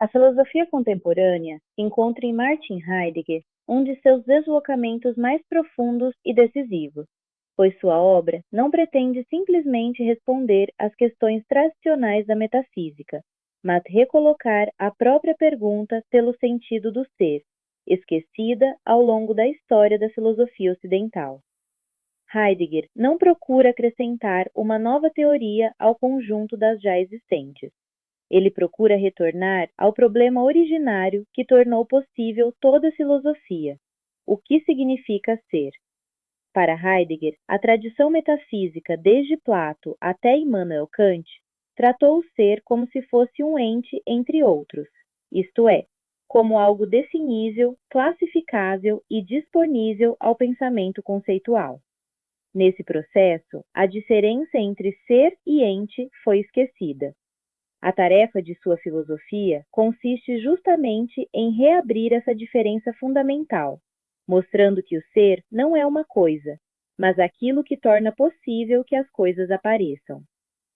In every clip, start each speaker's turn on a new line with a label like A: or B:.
A: A filosofia contemporânea encontra em Martin Heidegger um de seus deslocamentos mais profundos e decisivos, pois sua obra não pretende simplesmente responder às questões tradicionais da metafísica, mas recolocar a própria pergunta pelo sentido do ser, esquecida ao longo da história da filosofia ocidental. Heidegger não procura acrescentar uma nova teoria ao conjunto das já existentes. Ele procura retornar ao problema originário que tornou possível toda a filosofia: o que significa ser. Para Heidegger, a tradição metafísica desde Plato até Immanuel Kant tratou o ser como se fosse um ente entre outros, isto é, como algo definível, classificável e disponível ao pensamento conceitual. Nesse processo, a diferença entre ser e ente foi esquecida. A tarefa de sua filosofia consiste justamente em reabrir essa diferença fundamental, mostrando que o ser não é uma coisa, mas aquilo que torna possível que as coisas apareçam.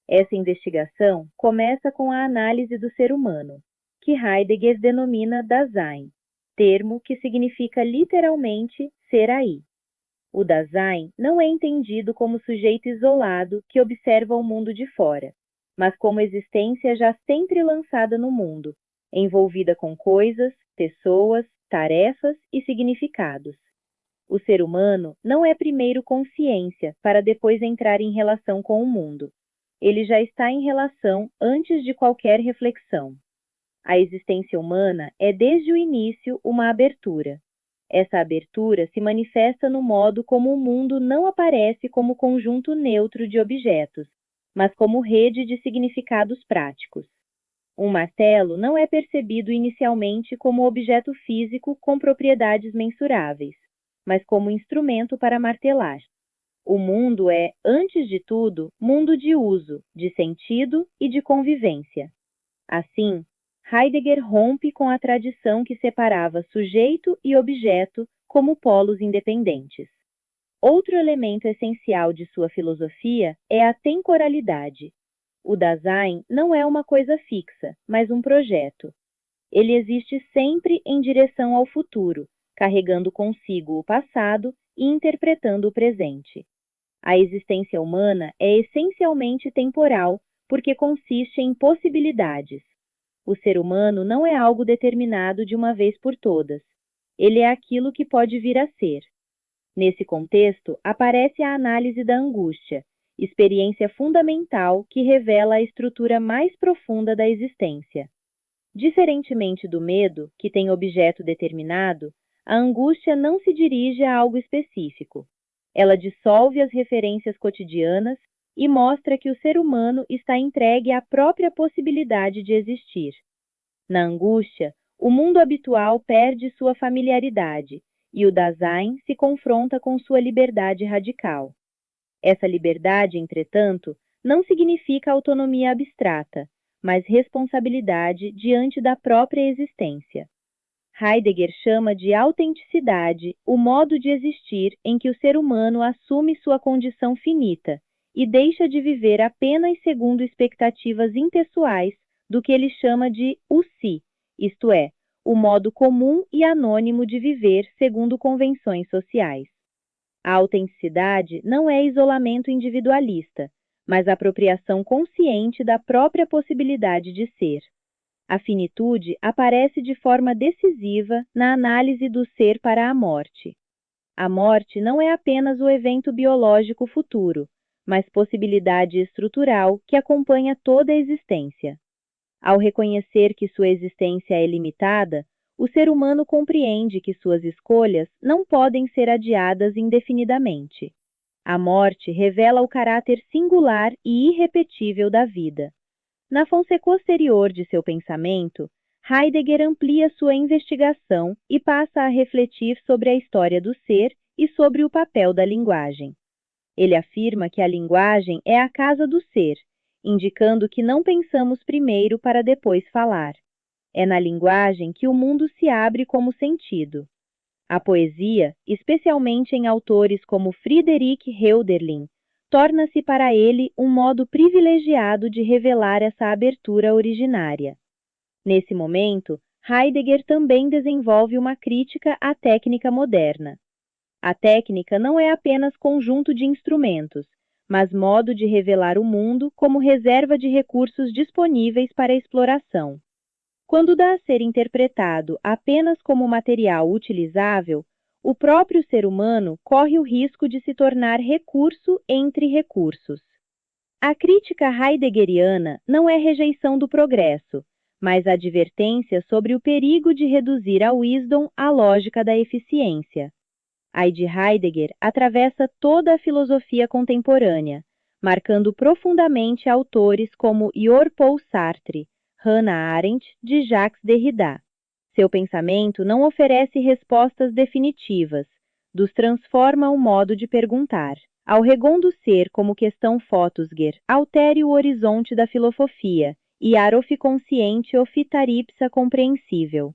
A: Essa investigação começa com a análise do ser humano, que Heidegger denomina Dasein, termo que significa literalmente ser aí. O Dasein não é entendido como sujeito isolado que observa o mundo de fora, mas como existência já sempre lançada no mundo, envolvida com coisas, pessoas, tarefas e significados. O ser humano não é primeiro consciência para depois entrar em relação com o mundo. Ele já está em relação antes de qualquer reflexão. A existência humana é desde o início uma abertura. Essa abertura se manifesta no modo como o mundo não aparece como conjunto neutro de objetos, mas como rede de significados práticos. Um martelo não é percebido inicialmente como objeto físico com propriedades mensuráveis, mas como instrumento para martelar. O mundo é, antes de tudo, mundo de uso, de sentido e de convivência. Assim, Heidegger rompe com a tradição que separava sujeito e objeto como polos independentes. Outro elemento essencial de sua filosofia é a temporalidade. O Dasein não é uma coisa fixa, mas um projeto. Ele existe sempre em direção ao futuro, carregando consigo o passado e interpretando o presente. A existência humana é essencialmente temporal, porque consiste em possibilidades. O ser humano não é algo determinado de uma vez por todas. Ele é aquilo que pode vir a ser. Nesse contexto, aparece a análise da angústia, experiência fundamental que revela a estrutura mais profunda da existência. Diferentemente do medo, que tem objeto determinado, a angústia não se dirige a algo específico. Ela dissolve as referências cotidianas e mostra que o ser humano está entregue à própria possibilidade de existir. Na angústia, o mundo habitual perde sua familiaridade, e o Dasein se confronta com sua liberdade radical. Essa liberdade, entretanto, não significa autonomia abstrata, mas responsabilidade diante da própria existência. Heidegger chama de autenticidade o modo de existir em que o ser humano assume sua condição finita e deixa de viver apenas segundo expectativas impessoais do que ele chama de o si, isto é, o modo comum e anônimo de viver segundo convenções sociais. A autenticidade não é isolamento individualista, mas apropriação consciente da própria possibilidade de ser. A finitude aparece de forma decisiva na análise do ser para a morte. A morte não é apenas o evento biológico futuro, mas possibilidade estrutural que acompanha toda a existência. Ao reconhecer que sua existência é limitada, o ser humano compreende que suas escolhas não podem ser adiadas indefinidamente. A morte revela o caráter singular e irrepetível da vida. Na fase posterior de seu pensamento, Heidegger amplia sua investigação e passa a refletir sobre a história do ser e sobre o papel da linguagem. Ele afirma que a linguagem é a casa do ser, indicando que não pensamos primeiro para depois falar. É na linguagem que o mundo se abre como sentido. A poesia, especialmente em autores como Friedrich Hölderlin, torna-se para ele um modo privilegiado de revelar essa abertura originária. Nesse momento, Heidegger também desenvolve uma crítica à técnica moderna. A técnica não é apenas conjunto de instrumentos, mas modo de revelar o mundo como reserva de recursos disponíveis para a exploração. Quando dá a ser interpretado apenas como material utilizável, o próprio ser humano corre o risco de se tornar recurso entre recursos. A crítica heideggeriana não é rejeição do progresso, mas advertência sobre o perigo de reduzir a wisdom à lógica da eficiência. A de Heidegger atravessa toda a filosofia contemporânea, marcando profundamente autores como Jean-Paul Sartre, Hannah Arendt, de Jacques Derrida. Seu pensamento não oferece respostas definitivas, dos transforma o modo de perguntar. Ao regondo ser como questão Fotosger, altere o horizonte da filosofia, e arofi consciente ofitaripsa compreensível.